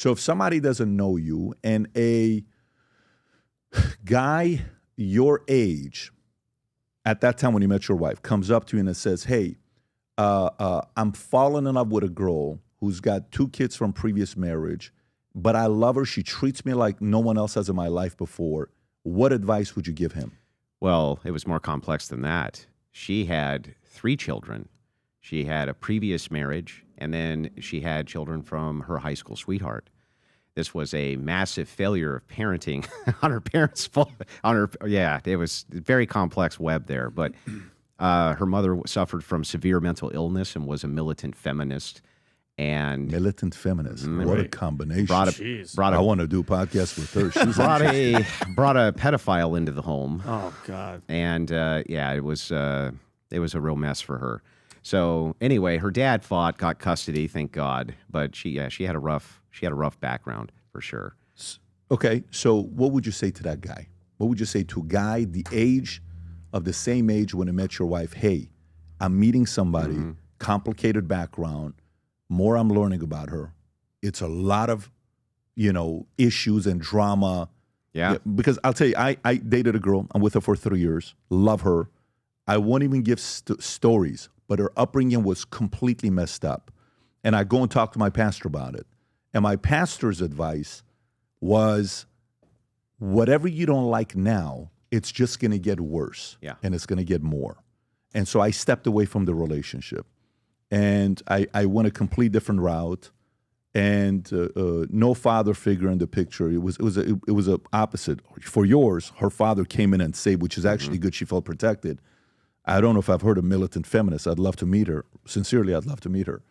So if somebody doesn't know you and a guy your age at that time when you met your wife comes up to you and says, hey, I'm falling in love with a girl who's got 2 kids from previous marriage, but I love her. She treats me like no one else has in my life before. What advice would you give him? Well, it was more complex than that. She had 3 children. She had a previous marriage, and then she had children from her high school sweetheart. This was a massive failure of parenting on her parents' fault. It was a very complex web there. But her mother suffered from severe mental illness and was a militant feminist. And militant feminist. What a combination. I want to do a podcast with her. She's brought a pedophile into the home. Oh God. And it was a real mess for her. So anyway, her dad fought, got custody, thank God. But she had a rough background for sure. Okay, so what would you say to that guy? What would you say to a guy the age of the same age when he met your wife? Hey, I'm meeting somebody, complicated background. More I'm learning about her. It's a lot of, issues and drama. Yeah. Because I'll tell you, I dated a girl. I'm with her for 3 years. Love her. I won't even give stories, but her upbringing was completely messed up. And I go and talk to my pastor about it. And my pastor's advice was, whatever you don't like now, it's just going to get worse. Yeah. And it's going to get more. And so I stepped away from the relationship. And I went a complete different route, and no father figure in the picture. It was a opposite. For yours, her father came in and saved, which is actually good. She felt protected. I don't know if I've heard of militant feminist. I'd love to meet her. Sincerely, I'd love to meet her.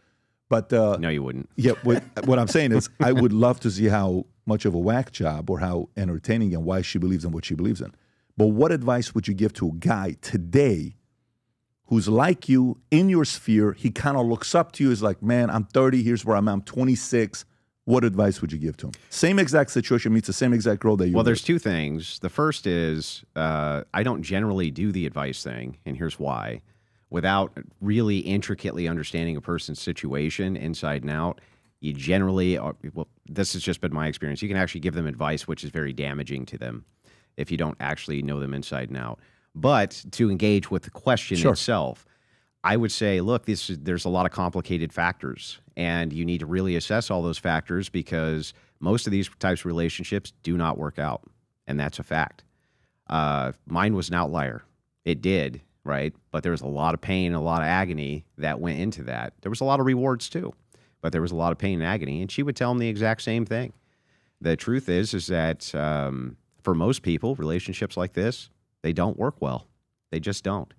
But no, you wouldn't. Yeah, what I'm saying is, I would love to see how much of a whack job or how entertaining and why she believes in what she believes in. But what advice would you give to a guy today who's like you in your sphere? He kind of looks up to you. He's like, man, I'm 30. Here's where I'm 26. What advice would you give to him? Same exact situation meets the same exact girl that you. Well, there's 2 things. The first is I don't generally do the advice thing, and here's why. Without really intricately understanding a person's situation inside and out, you generally, this has just been my experience, you can actually give them advice which is very damaging to them if you don't actually know them inside and out. But to engage with the question itself, I would say, look, there's a lot of complicated factors, and you need to really assess all those factors because most of these types of relationships do not work out, and that's a fact. Mine was an outlier. It did, right? But there was a lot of pain, a lot of agony that went into that. There was a lot of rewards too, but there was a lot of pain and agony, and she would tell him the exact same thing. The truth is that for most people, relationships like this, they don't work well. They just don't.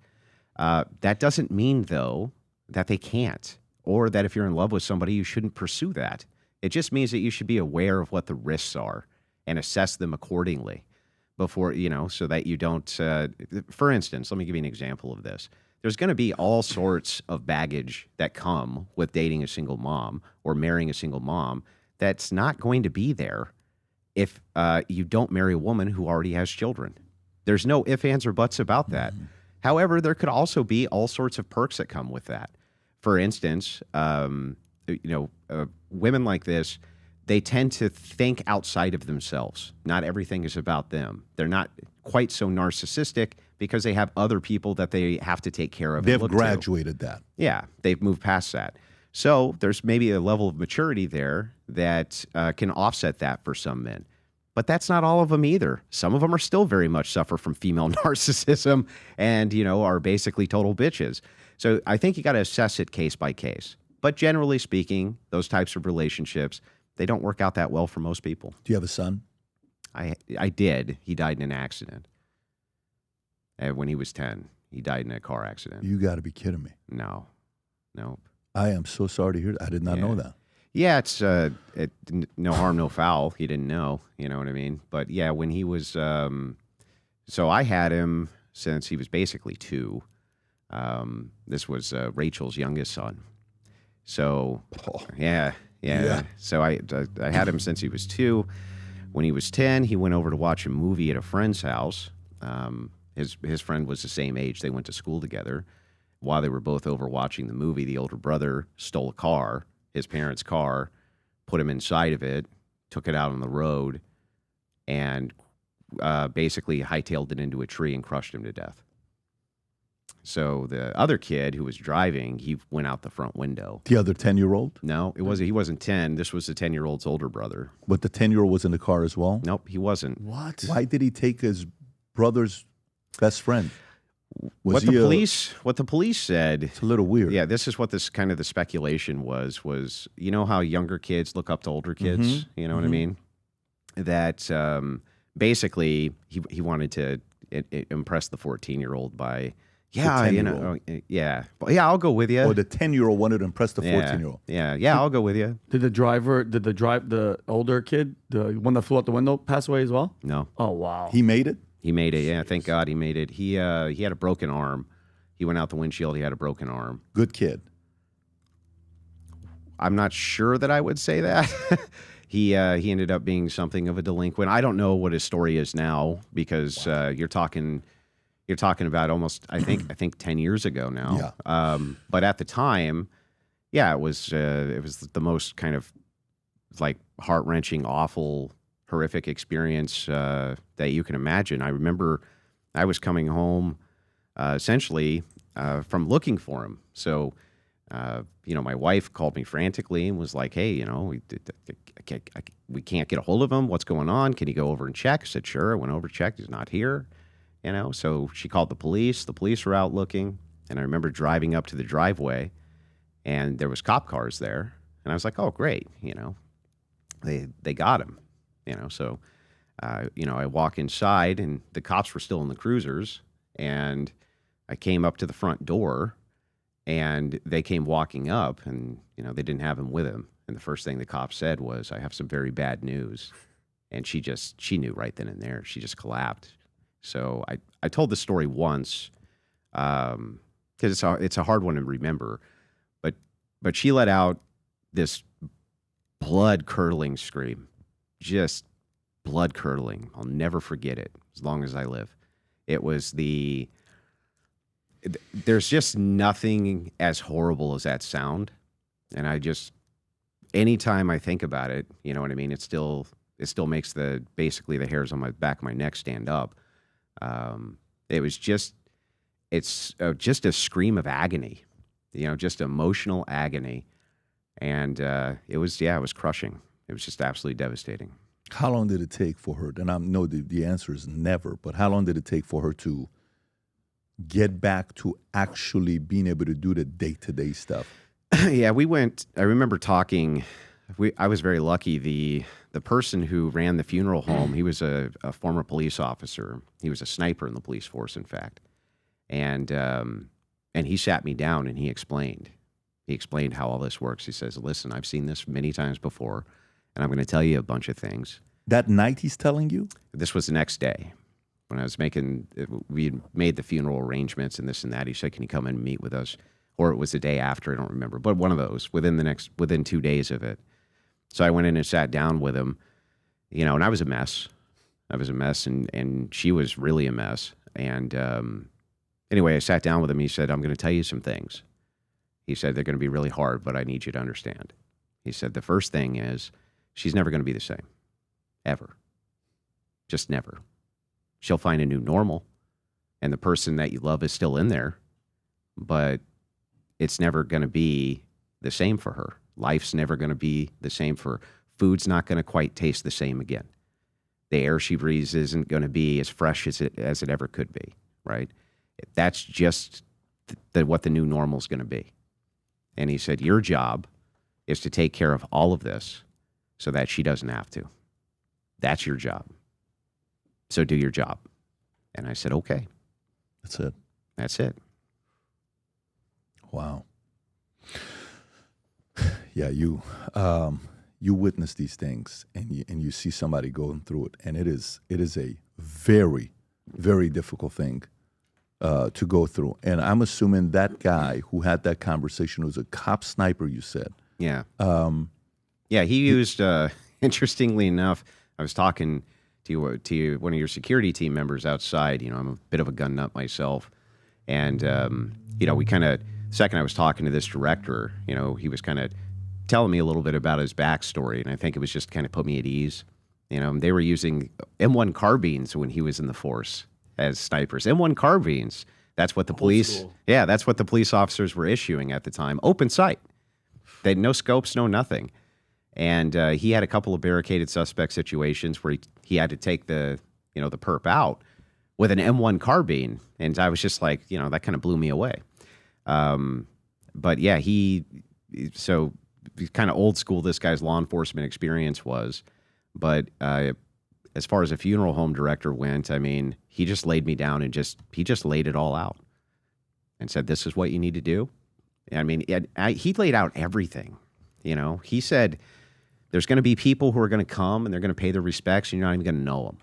That doesn't mean, though, that they can't, or that if you're in love with somebody, you shouldn't pursue that. It just means that you should be aware of what the risks are and assess them accordingly before, so that you don't, for instance, let me give you an example of this. There's going to be all sorts of baggage that come with dating a single mom or marrying a single mom that's not going to be there if you don't marry a woman who already has children. There's no ifs, ands, or buts about that. However, there could also be all sorts of perks that come with that. For instance, women like this, they tend to think outside of themselves. Not everything is about them. They're not quite so narcissistic because they have other people that they have to take care of. They've graduated that. Yeah, they've moved past that. So there's maybe a level of maturity there that can offset that for some men. But that's not all of them either. Some of them are still very much suffer from female narcissism and, are basically total bitches. So I think you got to assess it case by case. But generally speaking, those types of relationships, they don't work out that well for most people. Do you have a son? I did. He died in an accident. When he was 10, he died in a car accident. You got to be kidding me. No. I am so sorry to hear that. I did not know that. Yeah, it's no harm, no foul. He didn't know, you know what I mean? But yeah, when he was, so I had him since he was basically 2. This was Rachel's youngest son. So, yeah. So I had him since he was 2. When he was 10, he went over to watch a movie at a friend's house. His friend was the same age. They went to school together. While they were both over watching the movie, the older brother stole a car, his parents' car, put him inside of it, took it out on the road, and basically hightailed it into a tree and crushed him to death. So the other kid who was driving, he went out the front window. The other 10-year-old? No, it wasn't. He wasn't 10. This was the 10-year-old's older brother. But the 10-year-old was in the car as well? Nope, he wasn't. What? Why did he take his brother's best friend? What the police said. It's a little weird. Yeah, this is what this kind of the speculation was you know how younger kids look up to older kids? You know what I mean? That basically he wanted to impress the 14-year-old by, yeah, you know, yeah, I'll go with you. Or the 10-year-old wanted to impress the 14-year-old. Yeah, I'll go with you. Did the older kid, the one that flew out the window, pass away as well? No. Oh, wow. He made it? He made it. Yeah, thank God he made it. He had a broken arm. He went out the windshield. He had a broken arm. Good kid. I'm not sure that I would say that. He ended up being something of a delinquent. I don't know what his story is now because you're talking about almost I think 10 years ago now. Yeah. But at the time, yeah, it was the most kind of like heart-wrenching, awful, horrific experience that you can imagine. I remember I was coming home essentially from looking for him. So, my wife called me frantically and was like, hey, we can't get a hold of him. What's going on? Can you go over and check? I said, sure. I went over, checked. He's not here. So she called the police. The police were out looking. And I remember driving up to the driveway and there was cop cars there. And I was like, oh, great. They got him. So I walk inside and the cops were still in the cruisers, and I came up to the front door and they came walking up, and, they didn't have him with him. And the first thing the cop said was, I have some very bad news. And she knew right then and there. She just collapsed. So I told the story once because it's a hard one to remember, but she let out this blood-curdling scream. Just blood-curdling. I'll never forget it as long as I live. It was there's just nothing as horrible as that sound. And anytime I think about it, you know what I mean? It still makes basically the hairs on my back of my neck stand up. It's just a scream of agony, just emotional agony. And it was crushing. It was just absolutely devastating. How long did it take for her? And I know the answer is never, but how long did it take for her to get back to actually being able to do the day-to-day stuff? Yeah, I remember talking, I was very lucky. The person who ran the funeral home, he was a former police officer. He was a sniper in the police force, in fact. And he sat me down and he explained how all this works. He says, listen, I've seen this many times before, and I'm going to tell you a bunch of things. That night he's telling you? This was the next day when I was we had made the funeral arrangements and this and that. He said, can you come in and meet with us? Or it was the day after, I don't remember. But one of those, within 2 days of it. So I went in and sat down with him, and I was a mess. And she was really a mess. And anyway, I sat down with him. He said, I'm going to tell you some things. He said, they're going to be really hard, but I need you to understand. He said, the first thing is, she's never going to be the same. Ever. Just never. She'll find a new normal, and the person that you love is still in there, but it's never going to be the same for her. Life's never going to be the same for her. Food's not going to quite taste the same again. The air she breathes isn't going to be as fresh as it ever could be, right? That's just what the new normal is going to be. And he said, your job is to take care of all of this so that she doesn't have to. That's your job. So do your job. And I said, okay. That's it. That's it. Wow. Yeah, you witness these things and you see somebody going through it, and it is a very, very difficult thing to go through. And I'm assuming that guy who had that conversation was a cop sniper, you said. Yeah. He used, interestingly enough, I was talking to one of your security team members outside. I'm a bit of a gun nut myself. And, we kind of, second I was talking to this director, he was kind of telling me a little bit about his backstory, and I think it was just kind of put me at ease. You know, they were using M1 carbines when he was in the force as snipers. M1 carbines. That's what the police. School. Yeah, that's what the police officers were issuing at the time. Open sight. They had no scopes, no nothing. And he had a couple of barricaded suspect situations where he had to take the perp out with an M1 carbine, and I was just like, that kind of blew me away. But yeah, so kind of old school. This guy's law enforcement experience was. But as far as a funeral home director went, I mean, he just laid me down and he just laid it all out and said, this is what you need to do. I mean, he laid out everything. He said, there's going to be people who are going to come and they're going to pay their respects and you're not even going to know them.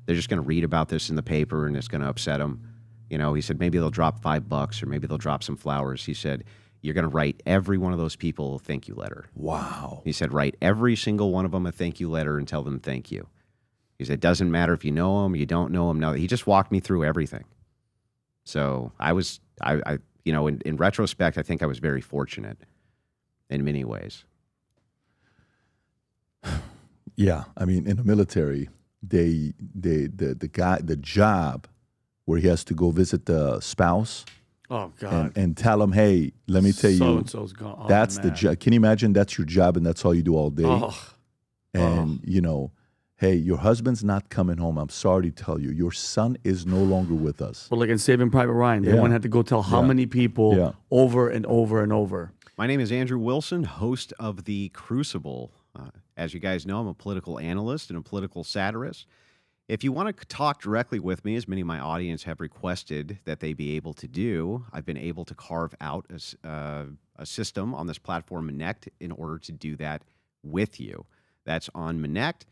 They're just going to read about this in the paper and it's going to upset them. He said, maybe they'll drop $5 or maybe they'll drop some flowers. He said, you're going to write every one of those people a thank you letter. Wow. He said, write every single one of them a thank you letter and tell them thank you. He said, it doesn't matter if you know them, you don't know them. No, he just walked me through everything. So in retrospect, I think I was very fortunate in many ways. Yeah. I mean, in the military, the job where he has to go visit the spouse. Oh God! And tell him, hey, let me tell you, so-and-so's gone. Oh, that's man. the job. Can you imagine that's your job and that's all you do all day? Oh. And hey, your husband's not coming home. I'm sorry to tell you, your son is no longer with us. Well, like in Saving Private Ryan, they wouldn't have to go tell how many people over and over and over. My name is Andrew Wilson, host of The Crucible. As you guys know, I'm a political analyst and a political satirist. If you want to talk directly with me, as many of my audience have requested that they be able to do, I've been able to carve out a system on this platform, Connect, in order to do that with you. That's on Connect.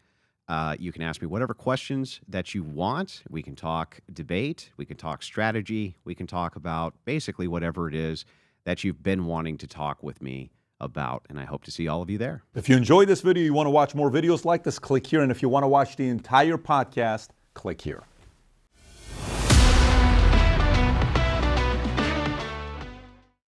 You can ask me whatever questions that you want. We can talk debate. We can talk strategy. We can talk about basically whatever it is that you've been wanting to talk with me about, and I hope to see all of you there. If you enjoyed this video, you want to watch more videos like this, click here. And if you want to watch the entire podcast, click here.